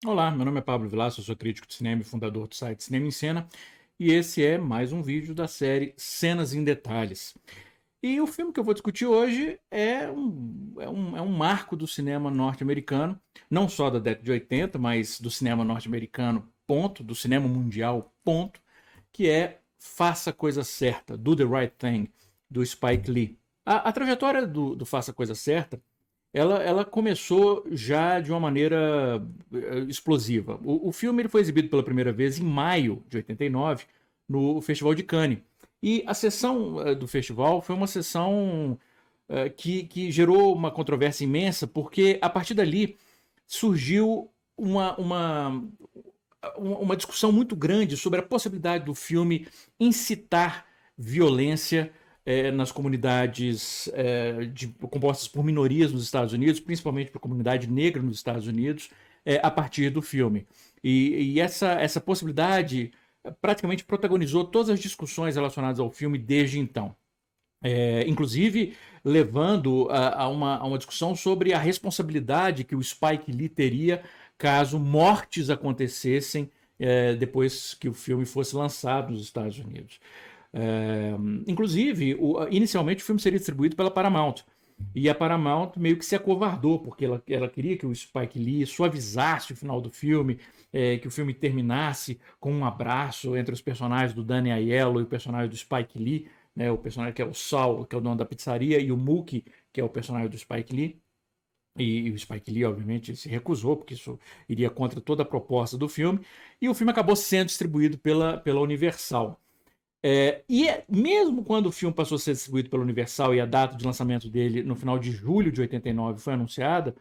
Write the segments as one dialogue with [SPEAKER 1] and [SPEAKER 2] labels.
[SPEAKER 1] Olá, meu nome é Pablo Vilaça, eu sou crítico de cinema e fundador do site Cinema em Cena, e esse é mais um vídeo da série Cenas em Detalhes. E o filme que eu vou discutir hoje é um marco do cinema norte-americano, não só da década de 80, mas do cinema norte-americano, ponto, do cinema mundial, ponto, que é Faça a Coisa Certa, Do the Right Thing, do Spike Lee. A trajetória do Faça a Coisa Certa ela começou já de uma maneira explosiva. O filme ele foi exibido pela primeira vez em maio de 89 no Festival de Cannes. E a sessão do festival foi uma sessão que gerou uma controvérsia imensa, porque a partir dali surgiu uma discussão muito grande sobre a possibilidade do filme incitar violência nas comunidades compostas por minorias nos Estados Unidos, principalmente para a comunidade negra nos Estados Unidos, a partir do filme. E essa possibilidade praticamente protagonizou todas as discussões relacionadas ao filme desde então. Inclusive levando a uma discussão sobre a responsabilidade que o Spike Lee teria caso mortes acontecessem depois que o filme fosse lançado nos Estados Unidos. É, Inclusive, inicialmente o filme seria distribuído pela Paramount. E a Paramount meio que se acovardou, porque ela queria que o Spike Lee suavizasse o final do filme, que o filme terminasse com um abraço entre os personagens do Danny Aiello e o personagem do Spike Lee, né, o personagem que é o Saul, que é o dono da pizzaria, e o Mookie, que é o personagem do Spike Lee. E o Spike Lee, obviamente, se recusou, porque isso iria contra toda a proposta do filme. E o filme acabou sendo distribuído pela Universal. Mesmo quando o filme passou a ser distribuído pela Universal e a data de lançamento dele no final de julho de 89 foi anunciada,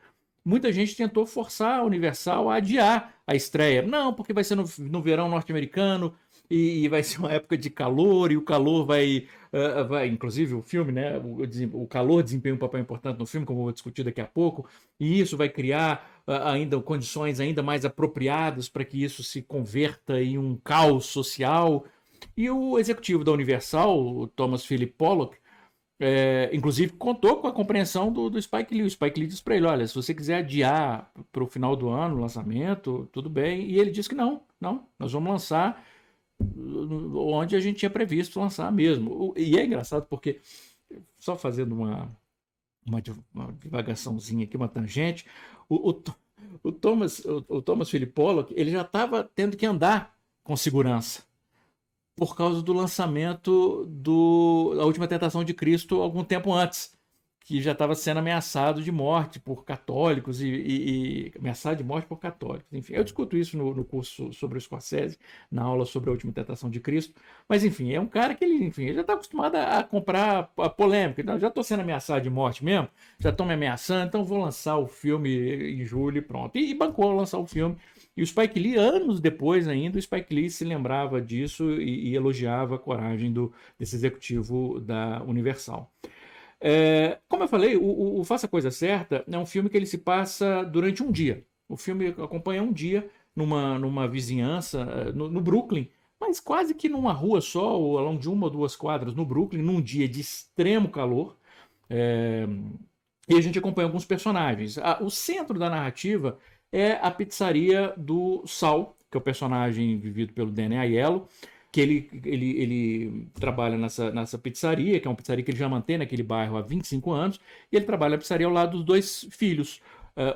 [SPEAKER 1] muita gente tentou forçar a Universal a adiar a estreia. Não, porque vai ser no verão norte-americano e vai ser uma época de calor e o calor vai inclusive o filme, né? O calor desempenha um papel importante no filme, como eu vou discutir daqui a pouco, e isso vai criar ainda condições ainda mais apropriadas para que isso se converta em um caos social. E o executivo da Universal, o Thomas Philip Pollock, inclusive contou com a compreensão do Spike Lee. O Spike Lee disse para ele: olha, se você quiser adiar para o final do ano o lançamento, tudo bem. E ele disse que não, não, nós vamos lançar onde a gente tinha previsto lançar mesmo. E é engraçado porque, só fazendo uma divagaçãozinha aqui, uma tangente, o, o, o Thomas Philip Pollock ele já estava tendo que andar com segurança por causa do lançamento da Última Tentação de Cristo algum tempo antes, que já estava sendo ameaçado de morte por católicos e ameaçado de morte por católicos. Enfim, eu discuto isso no curso sobre o Scorsese, na aula sobre a Última Tentação de Cristo. Mas enfim, é um cara que ele já está acostumado a comprar a polêmica. Então, já estou sendo ameaçado de morte mesmo, já estão me ameaçando, então vou lançar o filme em julho e pronto. E bancou lançar o filme. E o Spike Lee, anos depois ainda, o Spike Lee se lembrava disso e elogiava a coragem desse executivo da Universal. Como eu falei, o Faça a Coisa Certa é um filme que ele se passa durante um dia. O filme acompanha um dia numa vizinhança, no Brooklyn, mas quase que numa rua só, ou ao longo de uma ou duas quadras no Brooklyn, num dia de extremo calor. É, e a gente acompanha alguns personagens. O centro da narrativa é a pizzaria do Sal, que é o personagem vivido pelo Danny Aiello, que ele trabalha nessa pizzaria, que é uma pizzaria que ele já mantém naquele bairro há 25 anos, e ele trabalha na pizzaria ao lado dos dois filhos,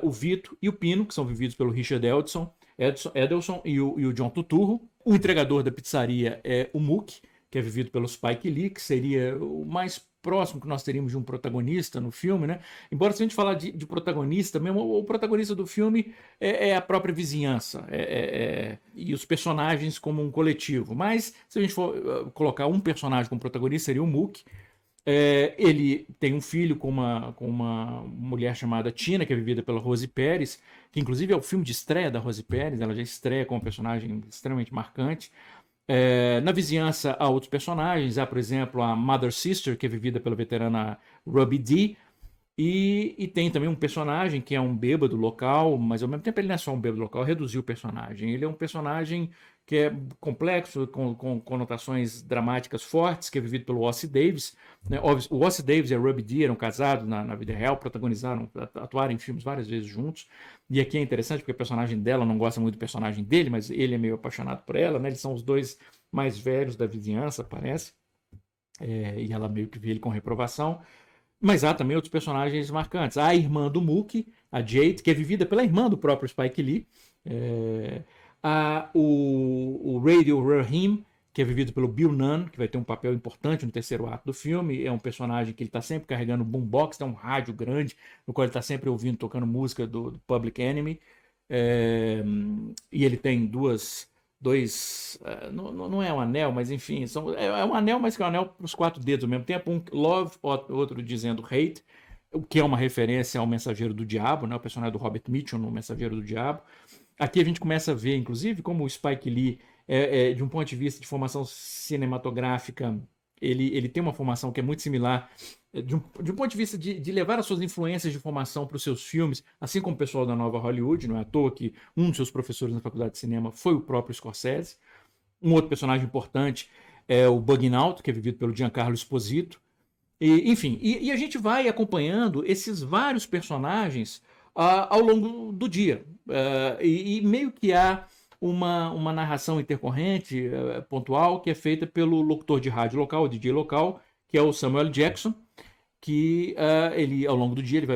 [SPEAKER 1] o Vito e o Pino, que são vividos pelo Richard Edelson e o John Turturro. O entregador da pizzaria é o Mook, que é vivido pelo Spike Lee, que seria o mais próximo que nós teríamos de um protagonista no filme, né? Embora se a gente falar de protagonista mesmo, o protagonista do filme é a própria vizinhança e os personagens como um coletivo. Mas se a gente for colocar um personagem como protagonista, seria o Mook. Ele tem um filho com uma mulher chamada Tina, que é vivida pela Rose Pérez, que inclusive é o filme de estreia da Rose Pérez, ela já estreia como um personagem extremamente marcante. Na vizinhança há outros personagens, há, por exemplo, a Mother Sister, que é vivida pela veterana Ruby Dee, E tem também um personagem que é um bêbado local, mas ao mesmo tempo ele não é só um bêbado local, reduziu o personagem. Ele é um personagem que é complexo, com conotações dramáticas fortes, que é vivido pelo Ossie Davis. Né? O Ossie Davis e a Ruby Dee eram casados na vida real, protagonizaram, atuaram em filmes várias vezes juntos. E aqui é interessante porque o personagem dela não gosta muito do personagem dele, mas ele é meio apaixonado por ela. Né? Eles são os dois mais velhos da vizinhança, parece. E ela meio que vê ele com reprovação. Mas há também outros personagens marcantes. Há a irmã do Mookie, a Jade, que é vivida pela irmã do próprio Spike Lee. Há o Radio Raheem, que é vivido pelo Bill Nunn, que vai ter um papel importante no terceiro ato do filme. É um personagem que ele está sempre carregando um boombox, tem um rádio grande, no qual ele está sempre ouvindo, tocando música do Public Enemy. E ele tem dois. Não é um anel, mas enfim, é um anel, mas que é um anel para os 4 dedos ao mesmo tempo. Um love, outro dizendo hate, o que é uma referência ao Mensageiro do Diabo, né, o personagem do Robert Mitchum no Mensageiro do Diabo. Aqui a gente começa a ver, inclusive, como o Spike Lee, de um ponto de vista de formação cinematográfica, ele tem uma formação que é muito similar de um ponto de vista de levar as suas influências de formação para os seus filmes, assim como o pessoal da Nova Hollywood. Não é à toa que um dos seus professores na faculdade de cinema foi o próprio Scorsese. Um outro personagem importante é o Bugging Out, que é vivido pelo Giancarlo Esposito. Enfim, a gente vai acompanhando esses vários personagens ao longo do dia. E meio que há uma narração intercorrente, pontual, que é feita pelo locutor de rádio local, o DJ local, que é o Samuel Jackson, que ele, ao longo do dia, ele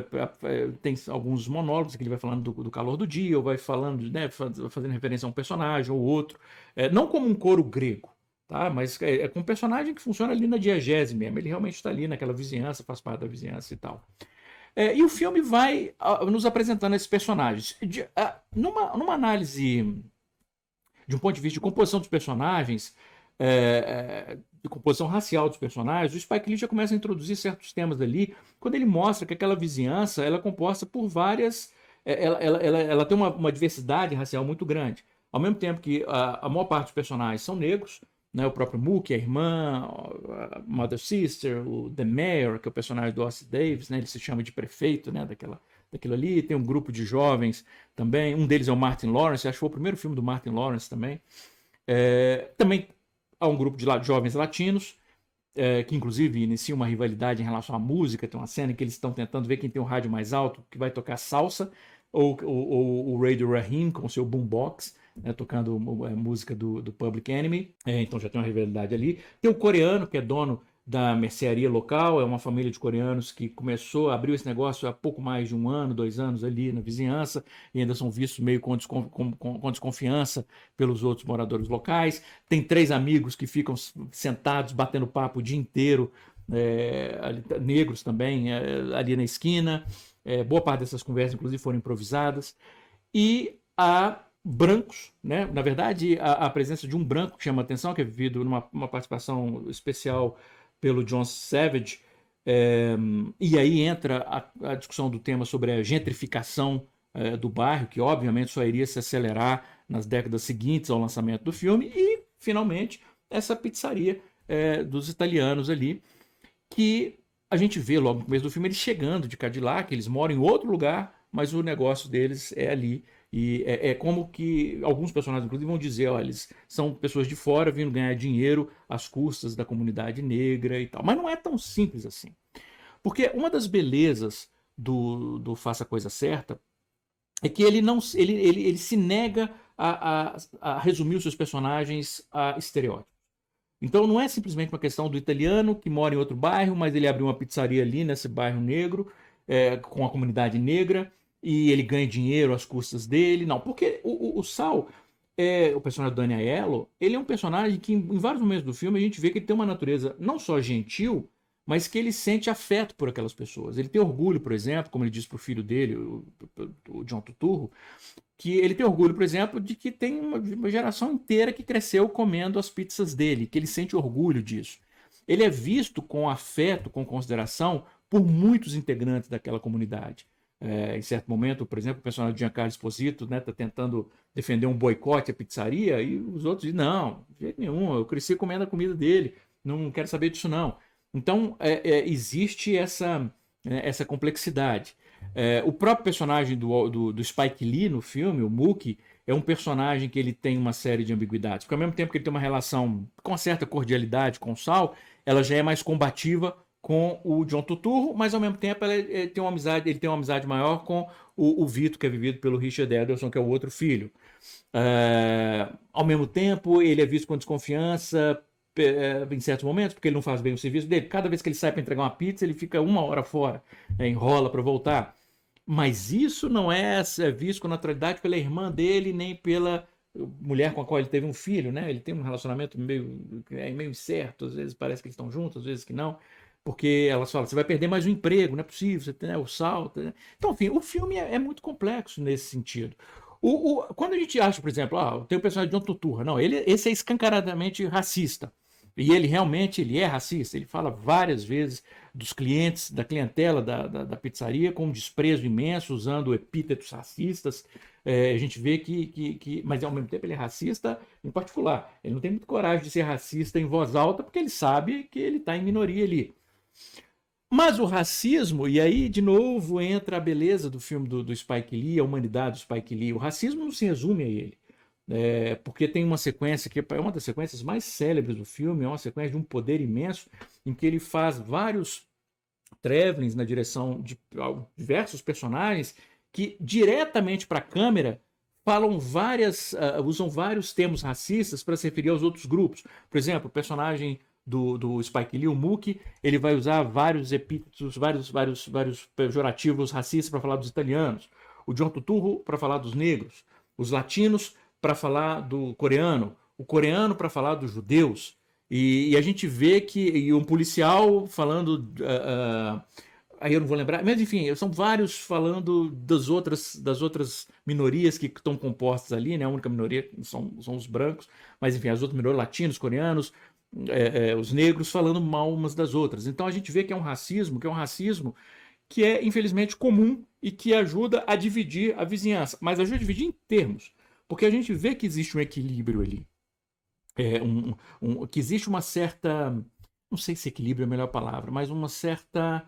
[SPEAKER 1] tem alguns monólogos que ele vai falando do calor do dia, ou vai falando, né, fazendo referência a um personagem ou outro, não como um coro grego, tá? Mas com um personagem que funciona ali na diegese mesmo, ele realmente está ali naquela vizinhança, faz parte da vizinhança e tal. E o filme vai nos apresentando esses personagens. Numa análise de um ponto de vista de composição dos personagens, de composição racial dos personagens, o Spike Lee já começa a introduzir certos temas ali, quando ele mostra que aquela vizinhança ela é composta por várias. Ela tem uma diversidade racial muito grande. Ao mesmo tempo que a maior parte dos personagens são negros, né, o próprio Mookie, a irmã, a Mother Sister, o The Mayor, que é o personagem do Ossie Davis, né, ele se chama de prefeito, né, daquilo ali. Tem um grupo de jovens também, um deles é o Martin Lawrence, acho que foi o primeiro filme do Martin Lawrence também. Também há um grupo de jovens latinos, que inclusive inicia uma rivalidade em relação à música. Tem uma cena em que eles estão tentando ver quem tem o rádio mais alto, que vai tocar salsa, ou o Radio Raheem com o seu boombox, né, tocando música do Public Enemy. Então já tem uma rivalidade ali. Tem o coreano, que é dono da mercearia local, é uma família de coreanos que abriu esse negócio há pouco mais de 1 ano, 2 anos ali na vizinhança, e ainda são vistos meio com desconfiança pelos outros moradores locais. Tem 3 amigos que ficam sentados, batendo papo o dia inteiro, negros também, ali na esquina. Boa parte dessas conversas, inclusive, foram improvisadas. E há brancos, né? Na verdade, a presença de um branco que chama a atenção, que é vivido numa participação especial pelo John Savage. E aí entra a discussão do tema sobre a gentrificação do bairro, que obviamente só iria se acelerar nas décadas seguintes ao lançamento do filme. E, finalmente, essa pizzaria dos italianos ali, que a gente vê logo no começo do filme eles chegando de Cadillac, eles moram em outro lugar, mas o negócio deles é ali. E como que alguns personagens, inclusive, vão dizer: olha, eles são pessoas de fora vindo ganhar dinheiro às custas da comunidade negra e tal. Mas não é tão simples assim. Porque uma das belezas do Faça a Coisa Certa é que ele se nega a resumir os seus personagens a estereótipos. Então não é simplesmente uma questão do italiano que mora em outro bairro, mas ele abriu uma pizzaria ali nesse bairro negro, com a comunidade negra, e ele ganha dinheiro às custas dele. Não, porque o Sal, o personagem do Danny Aiello, ele é um personagem que em vários momentos do filme a gente vê que ele tem uma natureza não só gentil, mas que ele sente afeto por aquelas pessoas. Ele tem orgulho, por exemplo, como ele diz para o filho dele, o John Turturro, que ele tem orgulho, por exemplo, de que tem uma geração inteira que cresceu comendo as pizzas dele, que ele sente orgulho disso. Ele é visto com afeto, com consideração, por muitos integrantes daquela comunidade. Em certo momento, por exemplo, o personagem de Giancarlo Esposito está tentando defender um boicote à pizzaria, e os outros dizem: não, de jeito nenhum, eu cresci comendo a comida dele, não quero saber disso não. Então, existe né, essa complexidade. O próprio personagem do Spike Lee no filme, o Mookie, é um personagem que ele tem uma série de ambiguidades. Porque ao mesmo tempo que ele tem uma relação com certa cordialidade com o Sal, ela já é mais combativa com o John Turturro, mas ao mesmo tempo ele tem uma amizade maior com o Vito, que é vivido pelo Richard Ederson, que é o outro filho. Ao mesmo tempo, ele é visto com desconfiança em certos momentos, porque ele não faz bem o serviço dele. Cada vez que ele sai para entregar uma pizza, ele fica 1 hora fora, enrola para voltar. Mas isso não é visto com naturalidade pela irmã dele, nem pela mulher com a qual ele teve um filho, né? Ele tem um relacionamento meio incerto, às vezes parece que eles estão juntos, às vezes que não, porque elas falam, você vai perder mais um emprego, não é possível, você tem, né, o salto. Né? Então, enfim, o filme é muito complexo nesse sentido. Quando a gente acha, por exemplo, tem o personagem de John Turturro, não, esse é escancaradamente racista. E ele realmente ele é racista. Ele fala várias vezes dos clientes, da clientela da pizzaria com um desprezo imenso, usando epítetos racistas. A gente vê mas ao mesmo tempo ele é racista em particular. Ele não tem muita coragem de ser racista em voz alta, porque ele sabe que ele está em minoria ali. Mas o racismo, e aí de novo entra a beleza do filme do Spike Lee, a humanidade do Spike Lee. O racismo não se resume a ele. Porque tem uma sequência que é uma das sequências mais célebres do filme, é uma sequência de um poder imenso, em que ele faz vários travelings na direção de diversos personagens que diretamente para a câmera usam vários termos racistas para se referir aos outros grupos. Por exemplo, o personagem do Spike Lee, o Mookie, ele vai usar vários epítetos, vários pejorativos racistas para falar dos italianos. O John Turturro para falar dos negros. Os latinos para falar do coreano. O coreano para falar dos judeus. E a gente vê que um policial falando. Aí eu não vou lembrar, mas enfim, são vários falando das outras minorias que estão compostas ali, né? A única minoria são os brancos, mas enfim, as outras minorias, latinos, coreanos, os negros falando mal umas das outras. Então a gente vê que é um racismo que é infelizmente comum e que ajuda a dividir a vizinhança, mas ajuda a dividir em termos, porque a gente vê que existe um equilíbrio ali, que existe uma certa, não sei se equilíbrio é a melhor palavra, mas uma certa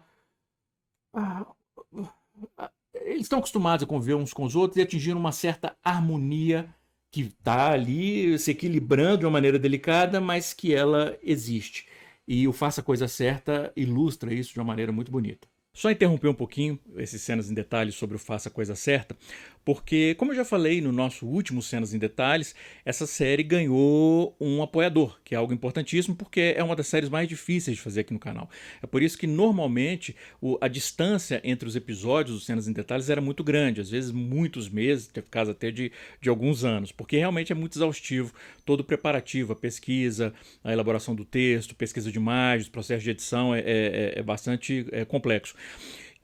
[SPEAKER 1] eles estão acostumados a conviver uns com os outros e atingiram uma certa harmonia que está ali se equilibrando de uma maneira delicada, mas que ela existe. E o Faça a Coisa Certa ilustra isso de uma maneira muito bonita. Só interromper um pouquinho esses Cenas em Detalhes sobre o Faça a Coisa Certa, porque, como eu já falei no nosso último Cenas em Detalhes, essa série ganhou um apoiador, que é algo importantíssimo, porque é uma das séries mais difíceis de fazer aqui no canal. É por isso que, normalmente, a distância entre os episódios dos Cenas em Detalhes era muito grande, às vezes muitos meses, teve caso até de alguns anos, porque realmente é muito exaustivo todo o preparativo, a pesquisa, a elaboração do texto, pesquisa de imagens, processo de edição é bastante complexo.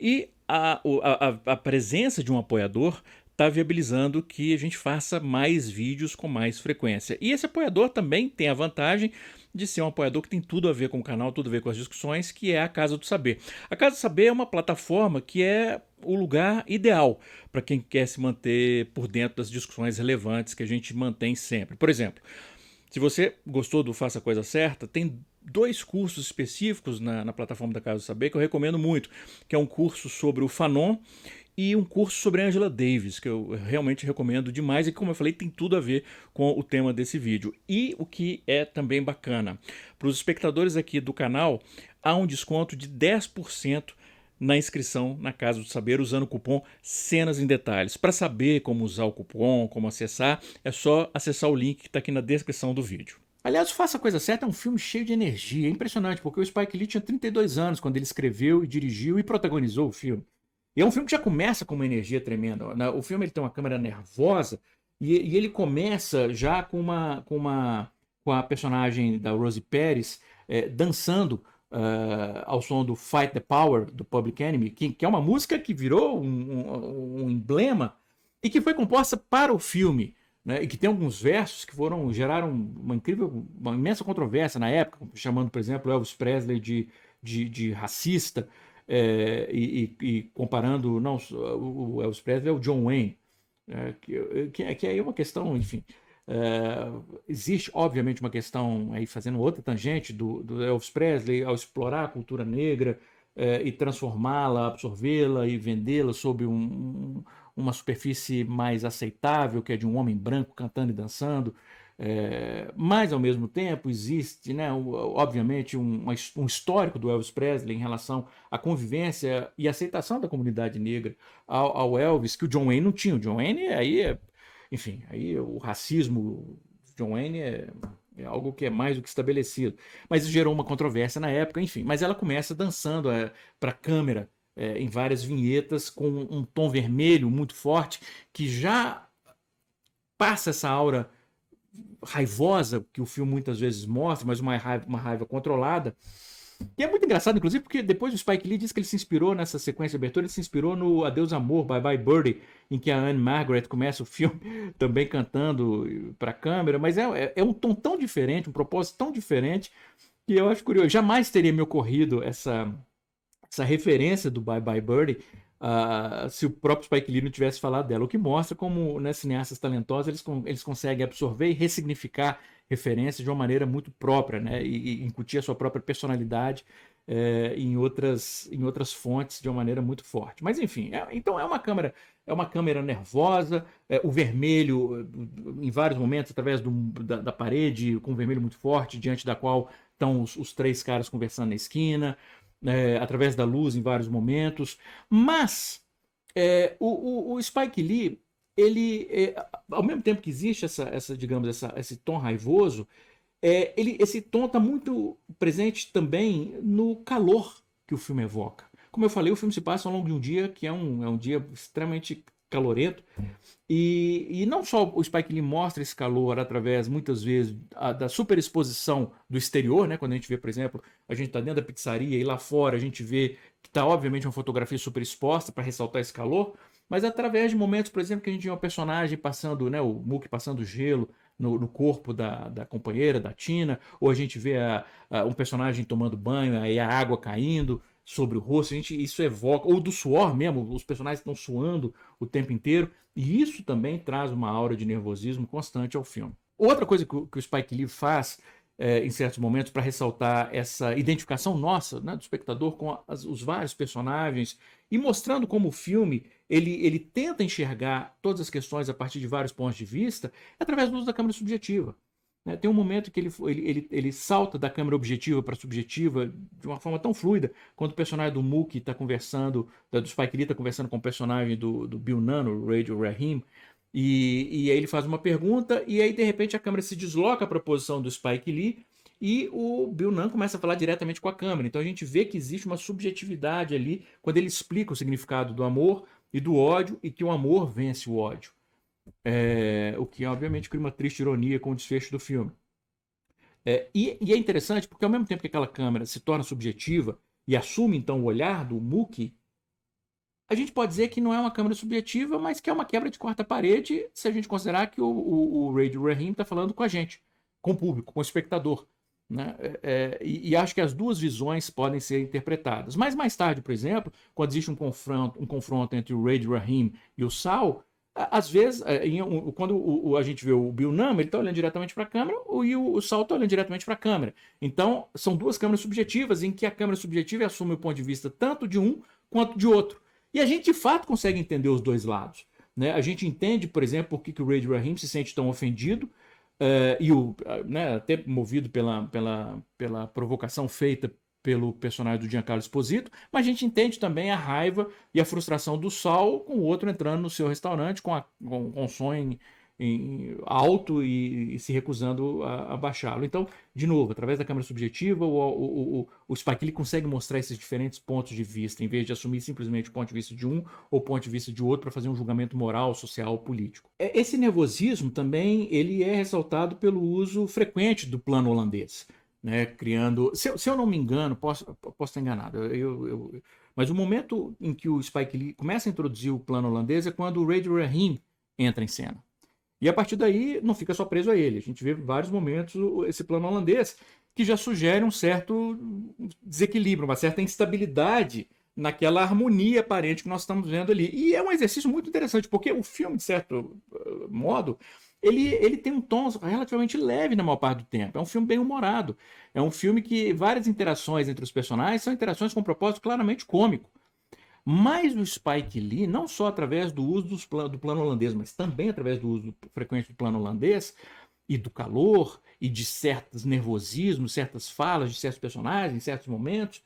[SPEAKER 1] E a presença de um apoiador está viabilizando que a gente faça mais vídeos com mais frequência. E esse apoiador também tem a vantagem de ser um apoiador que tem tudo a ver com o canal, tudo a ver com as discussões, que é a Casa do Saber. A Casa do Saber é uma plataforma que é o lugar ideal para quem quer se manter por dentro das discussões relevantes que a gente mantém sempre. Por exemplo, se você gostou do Faça a Coisa Certa, tem 2 cursos específicos na plataforma da Casa do Saber que eu recomendo muito, que é um curso sobre o Fanon e um curso sobre Angela Davis, que eu realmente recomendo demais e que, como eu falei, tem tudo a ver com o tema desse vídeo. E o que é também bacana, para os espectadores aqui do canal, há um desconto de 10% na inscrição na Casa do Saber usando o cupom Cenas em Detalhes. Para saber como usar o cupom, como acessar, é só acessar o link que está aqui na descrição do vídeo. Aliás, o Faça a Coisa Certa é um filme cheio de energia, é impressionante, porque o Spike Lee tinha 32 anos quando ele escreveu, e dirigiu e protagonizou o filme. E é um filme que já começa com uma energia tremenda. O filme ele tem uma câmera nervosa e ele começa já com a personagem da Rosie Perez dançando ao som do Fight the Power, do Public Enemy, que é uma música que virou um emblema e que foi composta para o filme, né, e que tem alguns versos que geraram uma imensa controvérsia na época, chamando, por exemplo, Elvis Presley de racista, e comparando não o Elvis Presley ao John Wayne, que aí é uma questão, enfim. Existe, obviamente, uma questão aí fazendo outra tangente do Elvis Presley ao explorar a cultura negra e transformá-la, absorvê-la e vendê-la sob uma superfície mais aceitável, que é de um homem branco cantando e dançando. Mas, ao mesmo tempo, existe, né, obviamente, um histórico do Elvis Presley em relação à convivência e aceitação da comunidade negra ao Elvis, que o John Wayne não tinha. O John Wayne, enfim, aí o racismo do John Wayne é algo que é mais do que estabelecido. Mas isso gerou uma controvérsia na época, enfim. Mas ela começa dançando para a câmera em várias vinhetas com um tom vermelho muito forte, que já passa essa aura raivosa que o filme muitas vezes mostra, mas uma raiva controlada. E é muito engraçado, inclusive, porque depois o Spike Lee diz que ele se inspirou nessa sequência de abertura, ele se inspirou no Adeus Amor, Bye Bye Birdie, em que a Anne Margaret começa o filme também cantando para a câmera, mas é um tom tão diferente, um propósito tão diferente, que eu acho curioso. Jamais teria me ocorrido essa referência do Bye Bye Birdie se o próprio Spike Lee não tivesse falado dela. O que mostra como, né, cineastas talentosos eles conseguem absorver e ressignificar referências de uma maneira muito própria, né, e incutir a sua própria personalidade em outras fontes de uma maneira muito forte. Mas enfim, então é uma câmera nervosa, o vermelho em vários momentos através da parede com um vermelho muito forte diante da qual estão os três caras conversando na esquina. Através da luz em vários momentos, mas o Spike Lee, ele, ao mesmo tempo que existe digamos, esse tom raivoso, esse tom está muito presente também no calor que o filme evoca. Como eu falei, o filme se passa ao longo de um dia que é um dia extremamente calorento, e não só o Spike Lee mostra esse calor através, muitas vezes, da superexposição do exterior, né? Quando a gente vê, por exemplo, a gente está dentro da pizzaria e lá fora a gente vê que está, obviamente, uma fotografia superexposta para ressaltar esse calor, mas através de momentos, por exemplo, que a gente vê um personagem passando, né, o Mookie passando gelo no corpo da companheira, da Tina, ou a gente vê um personagem tomando banho e a água caindo sobre o rosto, isso evoca, ou do suor mesmo, os personagens estão suando o tempo inteiro, e isso também traz uma aura de nervosismo constante ao filme. Outra coisa que o Spike Lee faz em certos momentos para ressaltar essa identificação nossa, né, do espectador com os vários personagens e mostrando como o filme ele tenta enxergar todas as questões a partir de vários pontos de vista através do uso da câmera subjetiva. Tem um momento que ele salta da câmera objetiva para subjetiva de uma forma tão fluida, quando o personagem do Mookie está conversando, do Spike Lee está conversando com o personagem do Bill Nunn, o Radio Raheem, e aí ele faz uma pergunta, e aí de repente a câmera se desloca para a posição do Spike Lee, e o Bill Nunn começa a falar diretamente com a câmera. Então a gente vê que existe uma subjetividade ali, quando ele explica o significado do amor e do ódio, e que o amor vence o ódio. O que obviamente cria uma triste ironia com o desfecho do filme. E é interessante porque ao mesmo tempo que aquela câmera se torna subjetiva e assume então o olhar do Mookie, a gente pode dizer que não é uma câmera subjetiva, mas que é uma quebra de quarta parede, se a gente considerar que o Radio Raheem está falando com a gente, com o público, com o espectador. Né? E acho que as duas visões podem ser interpretadas. Mas mais tarde, por exemplo, quando existe um confronto entre o Radio Raheem e o Sal, às vezes, quando a gente vê o Bill Nunn, ele está olhando diretamente para a câmera e o Sal está olhando diretamente para a câmera. Então, são duas câmeras subjetivas em que a câmera subjetiva assume o ponto de vista tanto de um quanto de outro. E a gente, de fato, consegue entender os dois lados. Né? A gente entende, por exemplo, por que o Radio Raheem se sente tão ofendido, né, até movido pela provocação feita pelo personagem do Giancarlo Esposito, mas a gente entende também a raiva e a frustração do Sal com o outro entrando no seu restaurante com som alto e se recusando a baixá-lo. Então, de novo, através da câmera subjetiva, o Spike Lee consegue mostrar esses diferentes pontos de vista, em vez de assumir simplesmente o ponto de vista de um ou o ponto de vista de outro para fazer um julgamento moral, social, político. Esse nervosismo também ele é ressaltado pelo uso frequente do plano holandês. Né, criando, se eu não me engano, posso estar enganado, mas o momento em que o Spike Lee começa a introduzir o plano holandês é quando o Radio Raheem entra em cena. E a partir daí não fica só preso a ele. A gente vê em vários momentos esse plano holandês que já sugere um certo desequilíbrio, uma certa instabilidade naquela harmonia aparente que nós estamos vendo ali. E é um exercício muito interessante, porque o filme, de certo modo, ele tem um tom relativamente leve na maior parte do tempo. É um filme bem humorado. É um filme que várias interações entre os personagens são interações com um propósito claramente cômico. Mas o Spike Lee, não só através do uso do plano holandês, mas também através do uso frequente do plano holandês e do calor e de certos nervosismos, certas falas de certos personagens em certos momentos,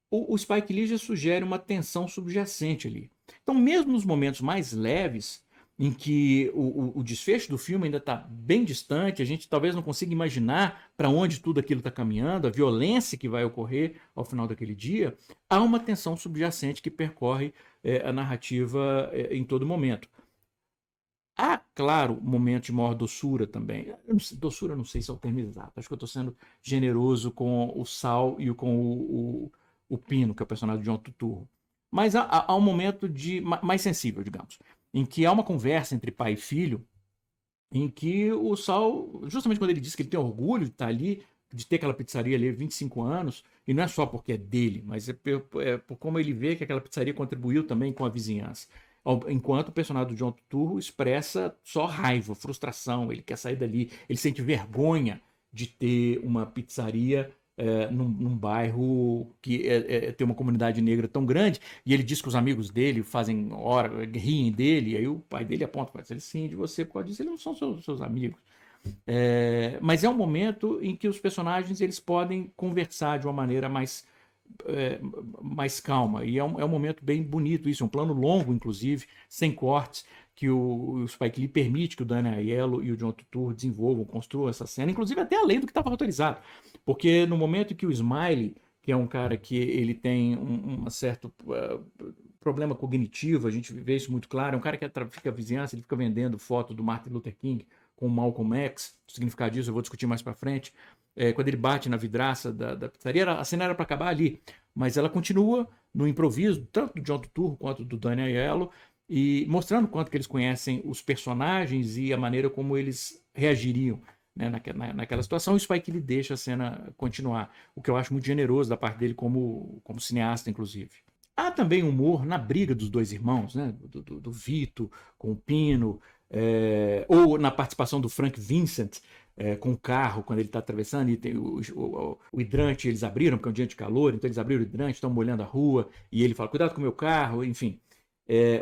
[SPEAKER 1] o Spike Lee já sugere uma tensão subjacente ali. Então, mesmo nos momentos mais leves, em que o desfecho do filme ainda está bem distante, a gente talvez não consiga imaginar para onde tudo aquilo está caminhando, a violência que vai ocorrer ao final daquele dia, há uma tensão subjacente que percorre a narrativa em todo momento. Há, claro, momentos de maior doçura também. Doçura não sei se é o termo exato. Acho que eu estou sendo generoso com o Sal e com o Pino, que é o personagem de John Turturro. Mas há um momento mais sensível, digamos, em que há uma conversa entre pai e filho, em que o Sal, justamente quando ele diz que ele tem orgulho de estar ali, de ter aquela pizzaria ali há 25 anos, e não é só porque é dele, mas por como ele vê que aquela pizzaria contribuiu também com a vizinhança. Enquanto o personagem do John Turturro expressa só raiva, frustração, ele quer sair dali, ele sente vergonha de ter uma pizzaria num bairro que tem uma comunidade negra tão grande, e ele diz que os amigos dele fazem hora, riem dele, e aí o pai dele aponta para ele, sim, de você pode dizer, eles não são seus amigos. Mas é um momento em que os personagens eles podem conversar de uma maneira mais calma. E é um momento bem bonito isso, um plano longo, inclusive, sem cortes, que o Spike Lee permite que o Danny Aiello e o John Turturro desenvolvam, construam essa cena, inclusive até além do que estava autorizado. Porque no momento em que o Smiley, que é um cara que ele tem um certo problema cognitivo, a gente vê isso muito claro, é um cara que fica à vizinhança, ele fica vendendo foto do Martin Luther King com o Malcolm X, o significado disso eu vou discutir mais para frente. Quando ele bate na vidraça da pizzaria, a cena era para acabar ali, mas ela continua no improviso, tanto do John Turturro quanto do Danny Aiello, e mostrando quanto que eles conhecem os personagens e a maneira como eles reagiriam, né, naquela situação. O Spike Lee deixa a cena continuar, o que eu acho muito generoso da parte dele como cineasta, inclusive. Há também humor na briga dos dois irmãos, né, do Vito com o Pino, ou na participação do Frank Vincent, com o carro, quando ele está atravessando, e tem o hidrante, eles abriram, porque é um dia de calor, então eles abriram o hidrante, estão molhando a rua, e ele fala, cuidado com o meu carro, enfim.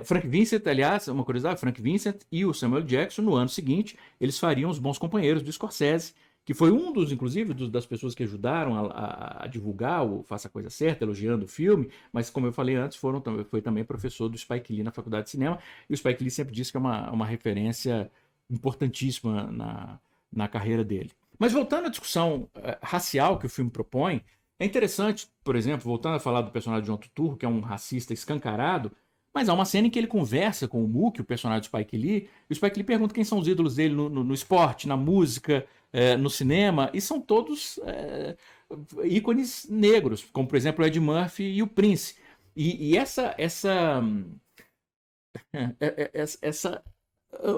[SPEAKER 1] Frank Vincent, aliás, uma curiosidade, Frank Vincent e o Samuel Jackson, no ano seguinte, eles fariam os bons companheiros do Scorsese, que foi um dos, inclusive, das pessoas que ajudaram a divulgar o Faça a Coisa Certa, elogiando o filme, mas como eu falei antes, foi também professor do Spike Lee na Faculdade de Cinema, e o Spike Lee sempre disse que é uma referência importantíssima na carreira dele. Mas voltando à discussão racial que o filme propõe, é interessante, por exemplo, voltando a falar do personagem de John Turturro, que é um racista escancarado, mas há uma cena em que ele conversa com o Mookie, o personagem do Spike Lee, e o Spike Lee pergunta quem são os ídolos dele no esporte, na música, no cinema, e são todos ícones negros, como por exemplo o Ed Murphy e o Prince. E essa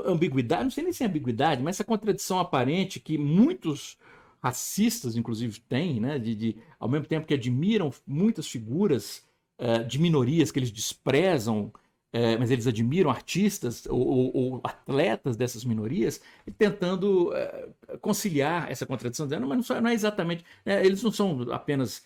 [SPEAKER 1] ambiguidade, não sei nem se é ambiguidade, mas essa contradição aparente que muitos racistas, inclusive, têm, né, ao mesmo tempo que admiram muitas figuras de minorias que eles desprezam, mas eles admiram artistas ou atletas dessas minorias, tentando conciliar essa contradição, dizendo, mas não é exatamente, eles não são apenas,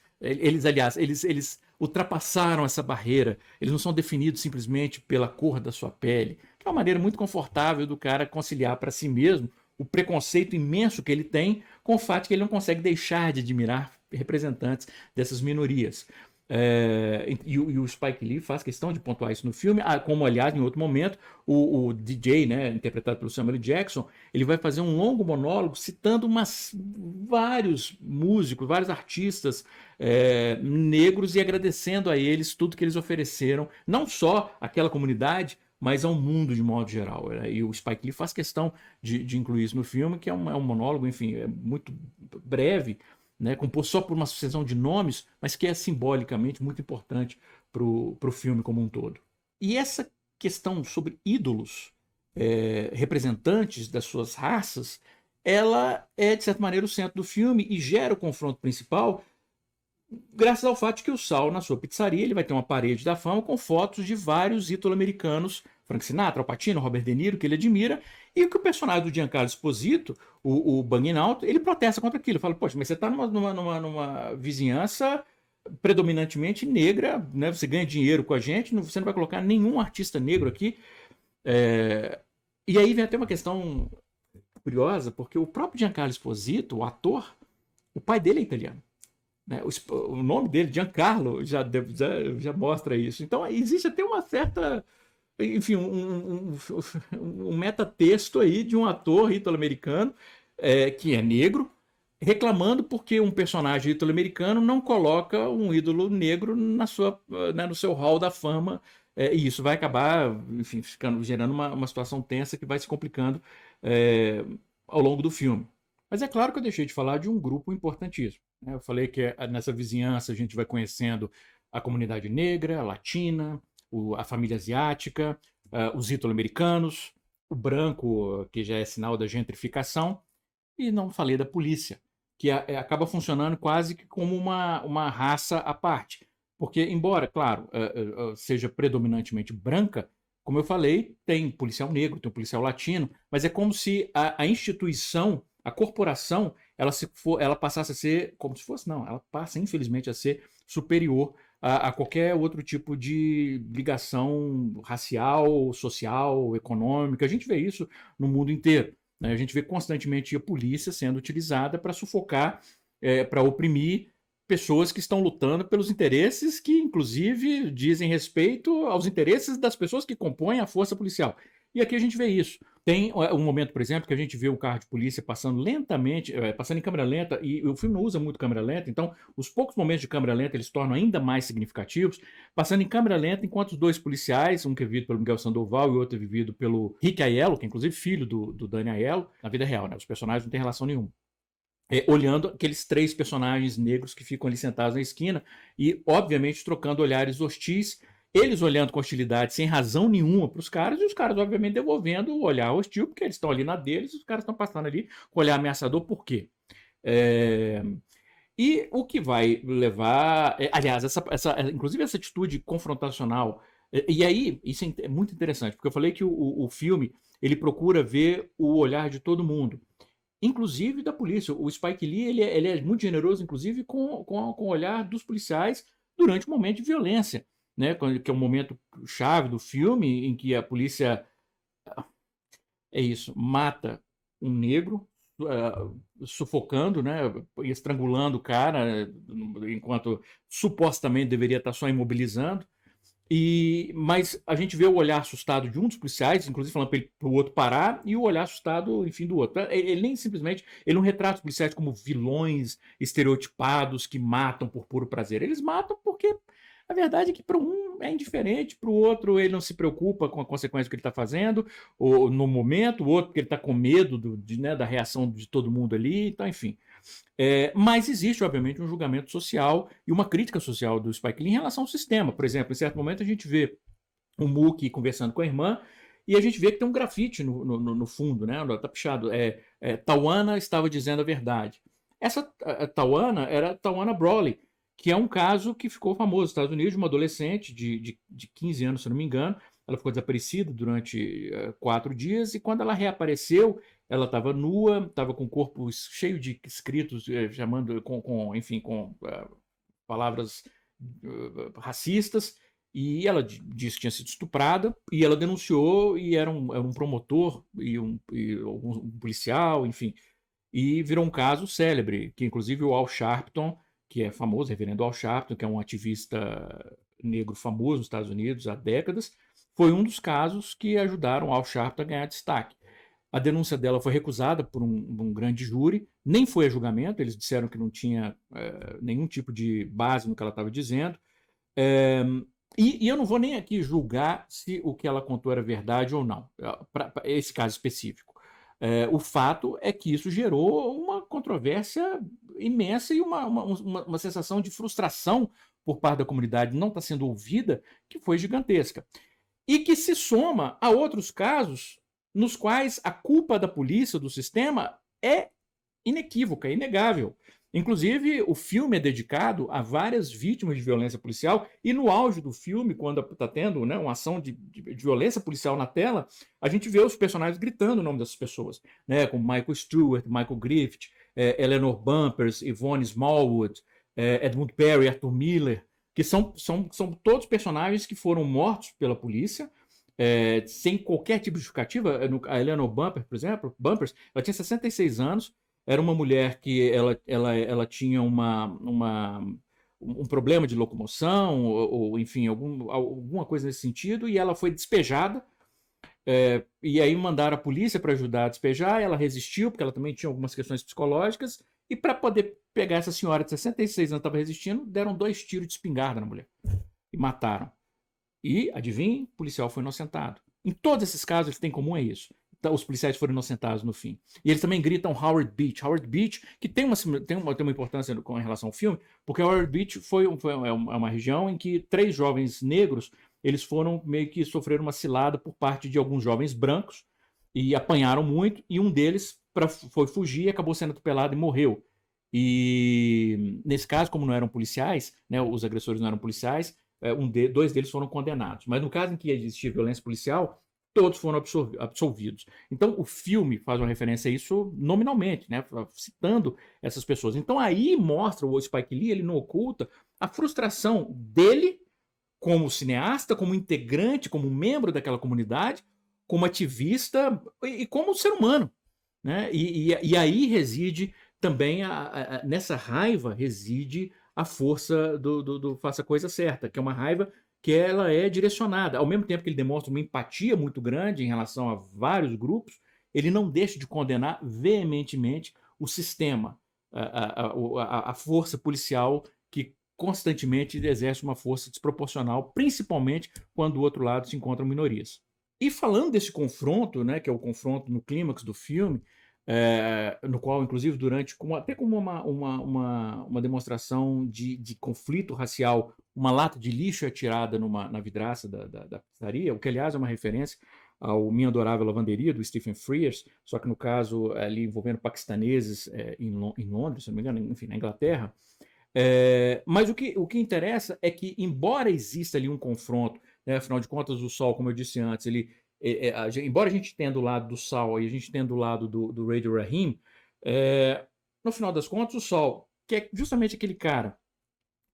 [SPEAKER 1] aliás, eles ultrapassaram essa barreira, eles não são definidos simplesmente pela cor da sua pele, que é uma maneira muito confortável do cara conciliar para si mesmo o preconceito imenso que ele tem com o fato que ele não consegue deixar de admirar representantes dessas minorias. E o Spike Lee faz questão de pontuar isso no filme, como aliás em outro momento o DJ, né, interpretado pelo Samuel Jackson, ele vai fazer um longo monólogo citando vários músicos, vários artistas negros e agradecendo a eles tudo que eles ofereceram, não só àquela comunidade, mas ao mundo de modo geral. E o Spike Lee faz questão de incluir isso no filme, que é um monólogo, enfim, muito breve, né, composto só por uma sucessão de nomes, mas que é simbolicamente muito importante para o filme como um todo. E essa questão sobre ídolos, representantes das suas raças, ela é, de certa maneira, o centro do filme e gera o confronto principal, graças ao fato de que o Sal, na sua pizzaria, ele vai ter uma parede da fama com fotos de vários ítalo-americanos, Frank Sinatra, Al Pacino, Robert De Niro, que ele admira, E o que o personagem do Giancarlo Esposito, o Bang Out, ele protesta contra aquilo. Fala, poxa, mas você está numa vizinhança predominantemente negra, né? Você ganha dinheiro com a gente, você não vai colocar nenhum artista negro aqui. E aí vem até uma questão curiosa, porque o próprio Giancarlo Esposito, o ator, o pai dele é italiano. Né? O nome dele, Giancarlo, já mostra isso. Então existe até uma certa, enfim, um metatexto aí de um ator italo-americano que é negro, reclamando porque um personagem italo-americano não coloca um ídolo negro no seu hall da fama. E isso vai acabar, enfim, gerando uma situação tensa que vai se complicando ao longo do filme. Mas é claro que eu deixei de falar de um grupo importantíssimo. Né? Eu falei que nessa vizinhança a gente vai conhecendo a comunidade negra, a latina, a família asiática, os italo-americanos, o branco, que já é sinal da gentrificação, e não falei da polícia, que acaba funcionando quase que como uma raça à parte. Porque, embora, claro, seja predominantemente branca, como eu falei, tem policial negro, tem policial latino, mas é como se a instituição, a corporação, ela passasse a ser, como se fosse, não, ela passa, infelizmente, a ser superior a qualquer outro tipo de ligação racial, social, econômica. A gente vê isso no mundo inteiro. Né? A gente vê constantemente a polícia sendo utilizada para sufocar, para oprimir pessoas que estão lutando pelos interesses que, inclusive, dizem respeito aos interesses das pessoas que compõem a força policial. E aqui a gente vê isso. Tem um momento, por exemplo, que a gente vê o carro de polícia passando lentamente, passando em câmera lenta, e o filme não usa muito câmera lenta, então os poucos momentos de câmera lenta eles tornam ainda mais significativos, passando em câmera lenta enquanto os dois policiais, um que é vivido pelo Miguel Sandoval e o outro é vivido pelo Rick Aiello, que é inclusive filho do Danny Aiello, na vida real, né? Os personagens não têm relação nenhuma. Olhando aqueles 3 personagens negros que ficam ali sentados na esquina e, obviamente, trocando olhares hostis, eles olhando com hostilidade sem razão nenhuma para os caras, e os caras, obviamente, devolvendo o olhar hostil, porque eles estão ali na deles e os caras estão passando ali com o olhar ameaçador, por quê? E o que vai levar. Aliás, inclusive essa atitude confrontacional. E aí, isso é muito interessante, porque eu falei que o filme ele procura ver o olhar de todo mundo, inclusive da polícia. O Spike Lee ele é muito generoso, inclusive, com o olhar dos policiais durante um momento de violência, né? Que é um momento chave do filme em que a polícia mata um negro, sufocando, né? Estrangulando o cara, enquanto supostamente deveria estar só imobilizando. Mas a gente vê o olhar assustado de um dos policiais, inclusive falando para o outro parar, e o olhar assustado, enfim, do outro. Ele nem simplesmente, ele não retrata os policiais como vilões estereotipados que matam por puro prazer. Eles matam porque a verdade é que para um é indiferente, para o outro ele não se preocupa com a consequência do que ele está fazendo, ou no momento, o outro porque ele está com medo da reação de todo mundo ali, então, enfim. Mas existe, obviamente, um julgamento social e uma crítica social do Spike Lee em relação ao sistema. Por exemplo, em certo momento a gente vê o Mookie conversando com a irmã e a gente vê que tem um grafite no fundo, né? Tá pichado. Tawana estava dizendo a verdade. Essa Tawana era Tawana Brawley, que é um caso que ficou famoso nos Estados Unidos, uma adolescente de 15 anos, se não me engano. Ela ficou desaparecida durante 4 dias e quando ela reapareceu, ela estava nua, estava com o corpo cheio de escritos, chamando enfim, com palavras racistas, e ela disse que tinha sido estuprada, e ela denunciou, e era um promotor e um policial, enfim, e virou um caso célebre, que inclusive o Al Sharpton, que é famoso, reverendo Al Sharpton, que é um ativista negro famoso nos Estados Unidos há décadas, foi um dos casos que ajudaram Al Sharpton a ganhar destaque. A denúncia dela foi recusada por um grande júri, nem foi a julgamento, eles disseram que não tinha nenhum tipo de base no que ela estava dizendo. E eu não vou nem aqui julgar se o que ela contou era verdade ou não, para esse caso específico. O fato é que isso gerou uma controvérsia imensa e uma sensação de frustração por parte da comunidade não estar sendo ouvida, que foi gigantesca. E que se soma a outros casos nos quais a culpa da polícia, do sistema, é inequívoca, é inegável. Inclusive, o filme é dedicado a várias vítimas de violência policial, e no auge do filme, quando está tendo, né, uma ação de violência policial na tela, a gente vê os personagens gritando o nome dessas pessoas, né, como Michael Stewart, Michael Griffith, Eleanor Bumpers, Yvonne Smallwood, Edmund Perry, Arthur Miller, que são todos personagens que foram mortos pela polícia, sem qualquer tipo de justificativa. A Eleanor Bumpers, por exemplo, ela tinha 66 anos, era uma mulher que ela tinha um problema de locomoção, ou enfim, alguma coisa nesse sentido, e ela foi despejada. E aí mandaram a polícia para ajudar a despejar, ela resistiu, porque ela também tinha algumas questões psicológicas, e para poder pegar essa senhora de 66 anos que estava resistindo, deram 2 tiros de espingarda na mulher e mataram. E, adivinhe, o policial foi inocentado. Em todos esses casos, eles têm em comum isso. Então, os policiais foram inocentados no fim. E eles também gritam Howard Beach. Howard Beach, que tem uma importância com relação ao filme, porque Howard Beach é uma região em que 3 jovens negros, eles foram meio que sofrer uma cilada por parte de alguns jovens brancos e apanharam muito, e um deles foi fugir e acabou sendo atropelado e morreu. E nesse caso, como não eram policiais, né, os agressores não eram policiais, 2 deles foram condenados. Mas no caso em que existia violência policial, todos foram absolvidos. Então o filme faz uma referência a isso nominalmente, né, citando essas pessoas. Então aí mostra o Spike Lee, ele não oculta a frustração dele como cineasta, como integrante, como membro daquela comunidade, como ativista e como ser humano, né? E aí reside também, nessa raiva reside a força do Faça a Coisa Certa, que é uma raiva que ela é direcionada. Ao mesmo tempo que ele demonstra uma empatia muito grande em relação a vários grupos, ele não deixa de condenar veementemente o sistema, a força policial que constantemente exerce uma força desproporcional, principalmente quando do outro lado se encontram minorias. E falando desse confronto, né, que é o confronto no clímax do filme, no qual, inclusive, até como uma demonstração de conflito racial, uma lata de lixo é atirada na vidraça da pizzaria, o que, aliás, é uma referência ao Minha Adorável Lavanderia, do Stephen Frears, só que no caso ali envolvendo paquistaneses em Londres, se não me engano, enfim, na Inglaterra. Mas o que interessa é que, embora exista ali um confronto, né, afinal de contas, o Sol, como eu disse antes, embora a gente tenha do lado do Sol e a gente tenha do lado do Radio Rahim, no final das contas, o Sol, que é justamente aquele cara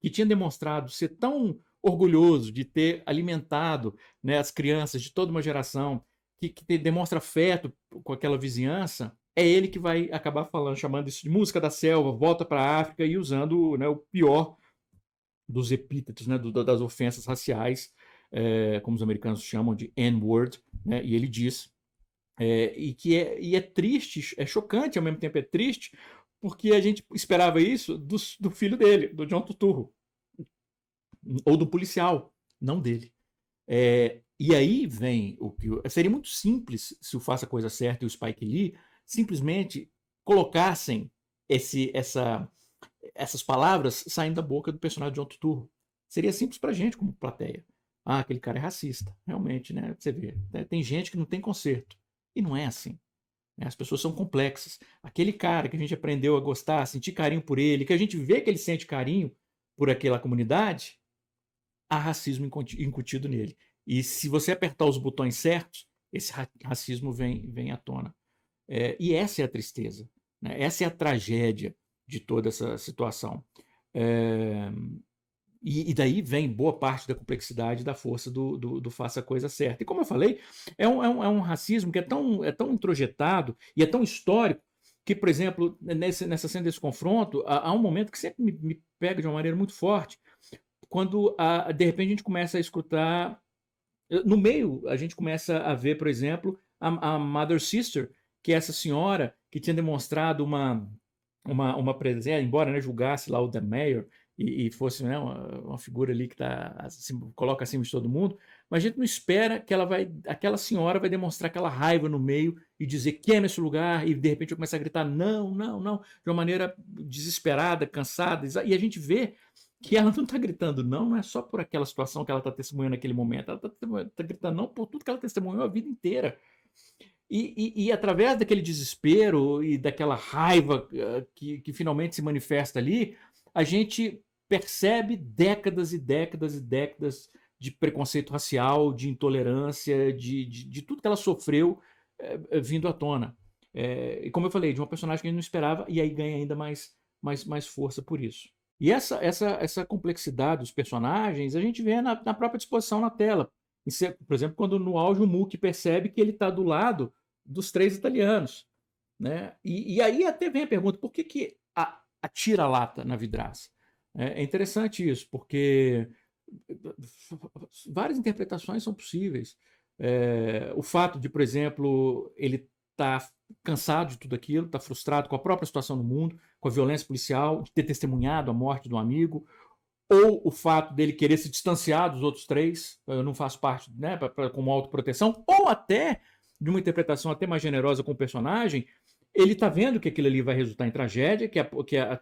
[SPEAKER 1] que tinha demonstrado ser tão orgulhoso de ter alimentado, né, as crianças de toda uma geração, que demonstra afeto com aquela vizinhança, é ele que vai acabar chamando isso de música da selva, volta para a África e usando, né, o pior dos epítetos, né, das ofensas raciais, como os americanos chamam de N-word, né, e ele diz, e é triste, é chocante, ao mesmo tempo é triste, porque a gente esperava isso do filho dele, do John Turturro, ou do policial, não dele. E aí vem o que seria muito simples se o Faça a Coisa Certa e o Spike Lee simplesmente colocassem essas palavras saindo da boca do personagem de John Turturro. Seria simples pra gente como plateia. Aquele cara é racista, realmente, né? Você vê, né? Tem gente que não tem conserto. E não é assim. Né? As pessoas são complexas. Aquele cara que a gente aprendeu a gostar, a sentir carinho por ele, que a gente vê que ele sente carinho por aquela comunidade, há racismo incutido nele. E se você apertar os botões certos, esse racismo vem à tona. E essa é a tristeza, né? Essa é a tragédia de toda essa situação. E daí vem boa parte da complexidade da força do Faça a Coisa Certa. E como eu falei, é um racismo que é tão introjetado e é tão histórico que, por exemplo, nessa cena desse confronto, há um momento que sempre me pega de uma maneira muito forte, quando de repente a gente começa a escutar, no meio a gente começa a ver, por exemplo, a Mother Sister, que é essa senhora que tinha demonstrado uma presença, embora, né, julgasse lá o The Mayor e fosse, né, uma figura ali que coloca acima de todo mundo, mas a gente não espera que aquela senhora vai demonstrar aquela raiva no meio e dizer queima esse lugar, e de repente vai começar a gritar não, não, não, de uma maneira desesperada, cansada, e a gente vê que ela não está gritando não é só por aquela situação que ela está testemunhando naquele momento, ela está gritando não por tudo que ela testemunhou a vida inteira. E através daquele desespero e daquela raiva que finalmente se manifesta ali, a gente percebe décadas e décadas e décadas de preconceito racial, de intolerância, de tudo que ela sofreu vindo à tona. E como eu falei, de uma personagem que a gente não esperava, e aí ganha ainda mais força por isso. E essa complexidade dos personagens a gente vê na própria disposição na tela. Por exemplo, quando no auge o Mookie percebe que ele está do lado dos três italianos. Né? E aí até vem a pergunta, por que atira a lata na vidraça? É interessante isso, porque várias interpretações são possíveis. O fato de, por exemplo, ele estar cansado de tudo aquilo, estar frustrado com a própria situação no mundo, com a violência policial, de ter testemunhado a morte de um amigo, ou o fato dele querer se distanciar dos outros três, eu não faço parte, né, como autoproteção, ou até de uma interpretação até mais generosa com o personagem, ele está vendo que aquilo ali vai resultar em tragédia, que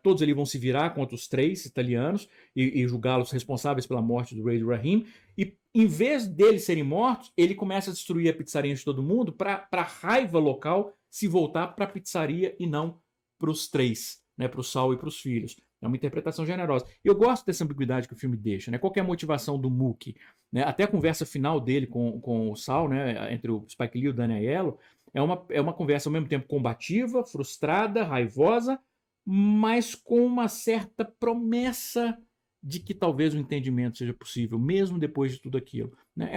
[SPEAKER 1] todos ali vão se virar contra os três italianos e julgá-los responsáveis pela morte do Ray Rahim, e em vez deles serem mortos, ele começa a destruir a pizzaria de todo mundo para a raiva local se voltar para a pizzaria e não para os três, né, para o Saul e para os filhos. É uma interpretação generosa. Eu gosto dessa ambiguidade que o filme deixa, né? Qual que é a motivação do Mookie? Né? Até a conversa final dele com o Saul, né? Entre o Spike Lee e o Danny Aiello, é uma conversa ao mesmo tempo combativa, frustrada, raivosa, mas com uma certa promessa de que talvez o entendimento seja possível, mesmo depois de tudo aquilo. Né?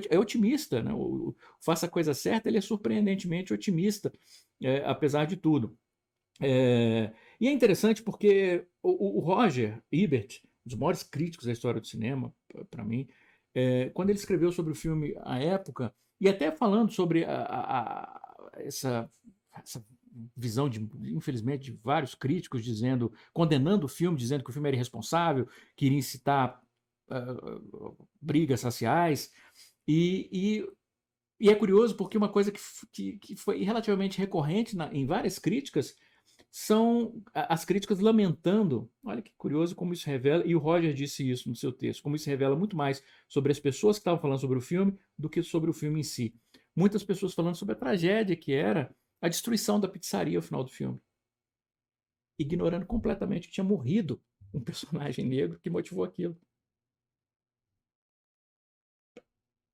[SPEAKER 1] É otimista, né? O Faça a Coisa Certa, ele é surpreendentemente otimista, apesar de tudo. E é interessante porque o Roger Ebert, um dos maiores críticos da história do cinema, para mim, quando ele escreveu sobre o filme à época, e até falando sobre essa visão, infelizmente, de vários críticos condenando o filme, dizendo que o filme era irresponsável, que iria incitar brigas raciais, e é curioso porque uma coisa que foi relativamente recorrente em várias críticas são as críticas lamentando. Olha que curioso como isso revela, e o Roger disse isso no seu texto, como isso revela muito mais sobre as pessoas que estavam falando sobre o filme do que sobre o filme em si. Muitas pessoas falando sobre a tragédia que era a destruição da pizzaria ao final do filme, ignorando completamente que tinha morrido um personagem negro que motivou aquilo.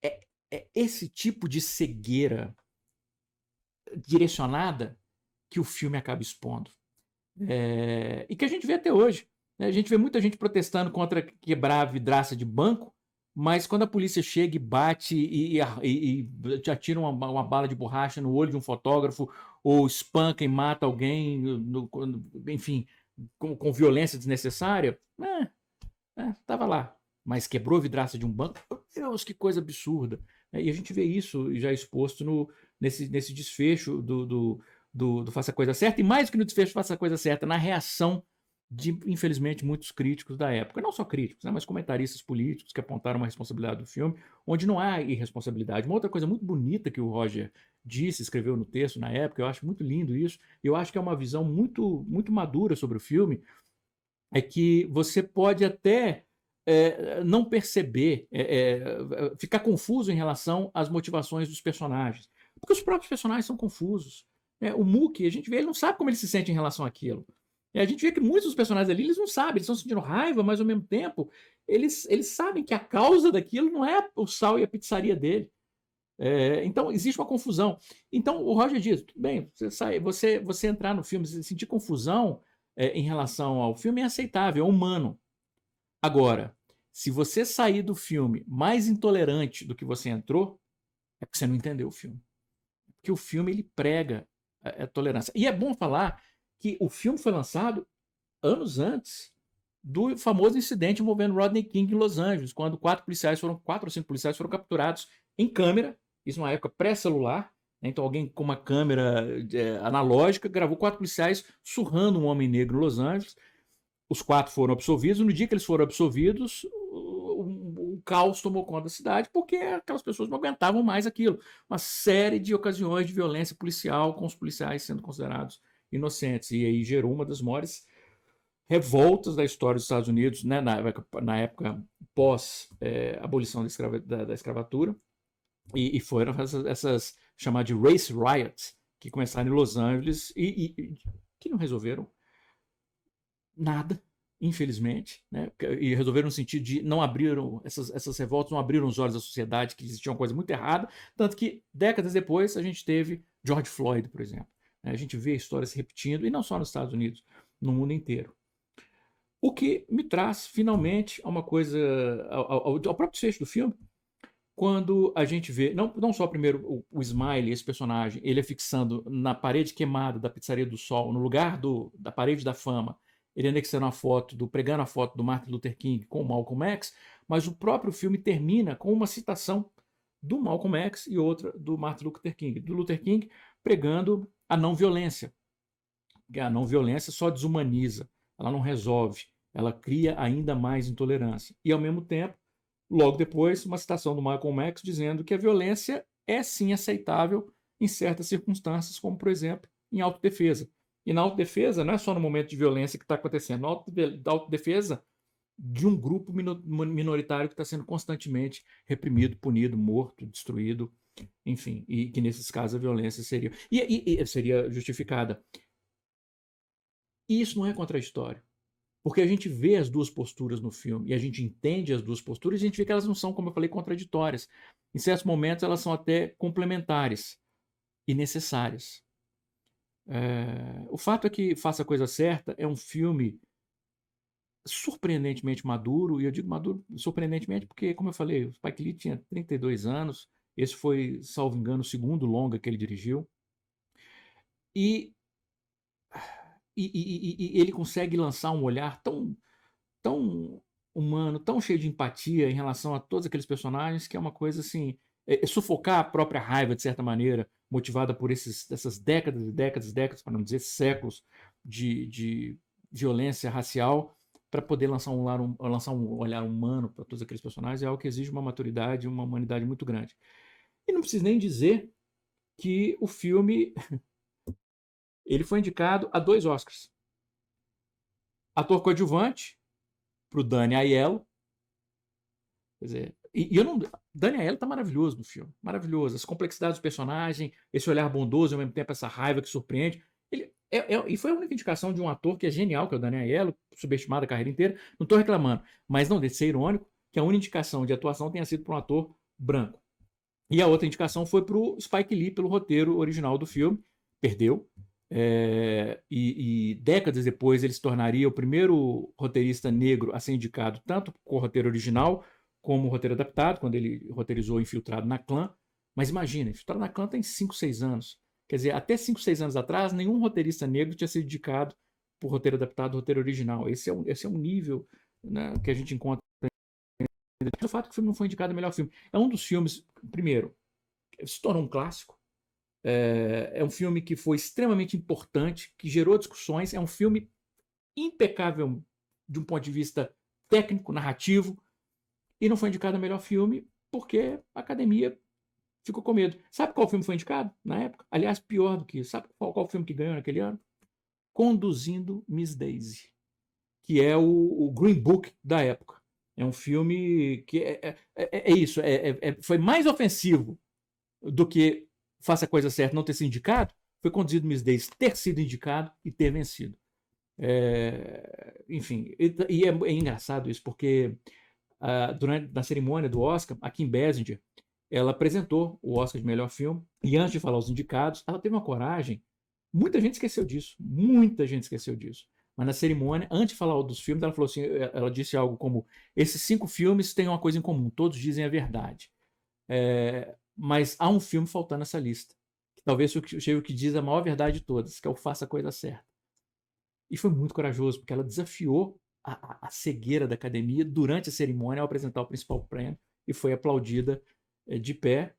[SPEAKER 1] É esse tipo de cegueira direcionada que o filme acaba expondo. E que a gente vê até hoje. Né? A gente vê muita gente protestando contra quebrar a vidraça de banco, mas quando a polícia chega e bate e te atira uma bala de borracha no olho de um fotógrafo, ou espanca e mata alguém, enfim, com violência desnecessária, estava lá. Mas quebrou a vidraça de um banco? Meu Deus, que coisa absurda. E a gente vê isso já exposto nesse desfecho do Faça a Coisa Certa, e mais do que no desfecho Faça a Coisa Certa, na reação de, infelizmente, muitos críticos da época. Não só críticos, né, mas comentaristas políticos que apontaram uma responsabilidade do filme, onde não há irresponsabilidade. Uma outra coisa muito bonita que o Roger escreveu no texto na época, eu acho muito lindo isso, eu acho que é uma visão muito, muito madura sobre o filme, é que você pode até não perceber, ficar confuso em relação às motivações dos personagens. Porque os próprios personagens são confusos. O Mookie, a gente vê, ele não sabe como ele se sente em relação àquilo. A gente vê que muitos dos personagens ali, eles não sabem, eles estão sentindo raiva, mas ao mesmo tempo, eles sabem que a causa daquilo não é o Saul e a pizzaria dele. Então, existe uma confusão. Então, o Roger diz, tudo bem, você entrar no filme, sentir confusão em relação ao filme é aceitável, é humano. Agora, se você sair do filme mais intolerante do que você entrou, é porque você não entendeu o filme. Porque o filme, ele prega a tolerância. E é bom falar que o filme foi lançado anos antes do famoso incidente envolvendo Rodney King em Los Angeles, quando 4 ou 5 policiais foram capturados em câmera, isso numa época pré-celular, né? Então alguém com uma câmera analógica gravou 4 policiais surrando um homem negro em Los Angeles. Os 4 foram absolvidos, e no dia que eles foram absolvidos, o caos tomou conta da cidade, porque aquelas pessoas não aguentavam mais aquilo. Uma série de ocasiões de violência policial, com os policiais sendo considerados inocentes. E aí gerou uma das maiores revoltas da história dos Estados Unidos, né, na época pós abolição da escravatura. E foram essas chamado de Race Riots, que começaram em Los Angeles e que não resolveram nada, infelizmente, né? E resolveram no sentido de não abriram, essas revoltas não abriram os olhos da sociedade que existia uma coisa muito errada, tanto que décadas depois a gente teve George Floyd, por exemplo. A gente vê histórias se repetindo, e não só nos Estados Unidos, no mundo inteiro. O que me traz, finalmente, a uma coisa, ao próprio desfecho do filme, quando a gente vê, não só primeiro o Smiley, esse personagem, ele é fixando na parede queimada da Pizzaria do Sol, no lugar da parede da fama, ele anexando pregando a foto do Martin Luther King com o Malcolm X, mas o próprio filme termina com uma citação do Malcolm X e outra do Martin Luther King. Do Luther King pregando a não violência. A não violência só desumaniza, ela não resolve, ela cria ainda mais intolerância. E, ao mesmo tempo, logo depois, uma citação do Malcolm X dizendo que a violência é sim aceitável em certas circunstâncias, como, por exemplo, em autodefesa. E na autodefesa não é só no momento de violência que está acontecendo, na autodefesa de um grupo minoritário que está sendo constantemente reprimido, punido, morto, destruído, enfim, e que nesses casos a violência seria justificada. E isso não é contraditório, porque a gente vê as duas posturas no filme e a gente entende as duas posturas e a gente vê que elas não são, como eu falei, contraditórias. Em certos momentos elas são até complementares e necessárias. O fato é que Faça a Coisa Certa é um filme surpreendentemente maduro, e eu digo maduro surpreendentemente porque, como eu falei, o Spike Lee tinha 32 anos, esse foi, salvo engano, o segundo longa que ele dirigiu, e ele consegue lançar um olhar tão humano, tão cheio de empatia em relação a todos aqueles personagens, que é uma coisa assim, sufocar a própria raiva, de certa maneira, motivada por essas décadas e décadas, para não dizer séculos, de violência racial, para poder lançar um olhar humano para todos aqueles personagens, é algo que exige uma maturidade e uma humanidade muito grande. E não preciso nem dizer que o filme ele foi indicado a 2 Oscars. Ator coadjuvante, para o Danny Aiello. Quer dizer, eu não. Danny Aiello tá maravilhoso no filme. Maravilhoso. As complexidades do personagem, esse olhar bondoso e ao mesmo tempo essa raiva que surpreende. E foi a única indicação de um ator que é genial, que é o Danny Aiello, subestimado a carreira inteira. Não estou reclamando. Mas não deixe de ser irônico que a única indicação de atuação tenha sido para um ator branco. E a outra indicação foi para o Spike Lee, pelo roteiro original do filme. Perdeu. E décadas depois ele se tornaria o primeiro roteirista negro a ser indicado tanto com o roteiro original como o roteiro adaptado, quando ele roteirizou Infiltrado na Clã. Mas imagina, Infiltrado na Clã tem 5, 6 anos. Quer dizer, até 5, 6 anos atrás, nenhum roteirista negro tinha sido indicado por roteiro adaptado, roteiro original. Esse é um nível, né, que a gente encontra. O fato que o filme não foi indicado ao melhor filme. É um dos filmes, primeiro, se tornou um clássico. É um filme que foi extremamente importante, que gerou discussões. É um filme impecável de um ponto de vista técnico, narrativo, e não foi indicado a melhor filme porque a academia ficou com medo. Sabe qual filme foi indicado na época? Aliás, pior do que isso. Sabe qual filme que ganhou naquele ano? Conduzindo Miss Daisy, que é o Green Book da época. É um filme que isso, foi mais ofensivo do que Faça a Coisa Certa não ter sido indicado, foi Conduzido Miss Daisy ter sido indicado e ter vencido. Enfim, e é engraçado isso, porque durante a cerimônia do Oscar, a Kim Basinger, ela apresentou o Oscar de melhor filme, e antes de falar os indicados, ela teve uma coragem, muita gente esqueceu disso, mas na cerimônia, antes de falar dos filmes, ela falou assim, ela disse algo como, esses 5 filmes têm uma coisa em comum, todos dizem a verdade. Mas há um filme faltando nessa lista, que talvez seja o que diz a maior verdade de todas, que é o Faça a Coisa Certa. E foi muito corajoso, porque ela desafiou a cegueira da academia durante a cerimônia ao apresentar o principal prêmio e foi aplaudida de pé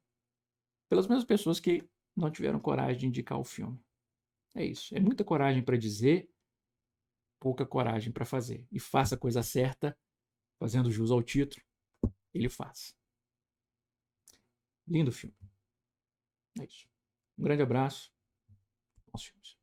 [SPEAKER 1] pelas mesmas pessoas que não tiveram coragem de indicar o filme. É isso. É muita coragem para dizer, pouca coragem para fazer. E Faça a Coisa Certa, fazendo jus ao título, ele faz. Lindo filme. É isso. Um grande abraço. Bons filmes.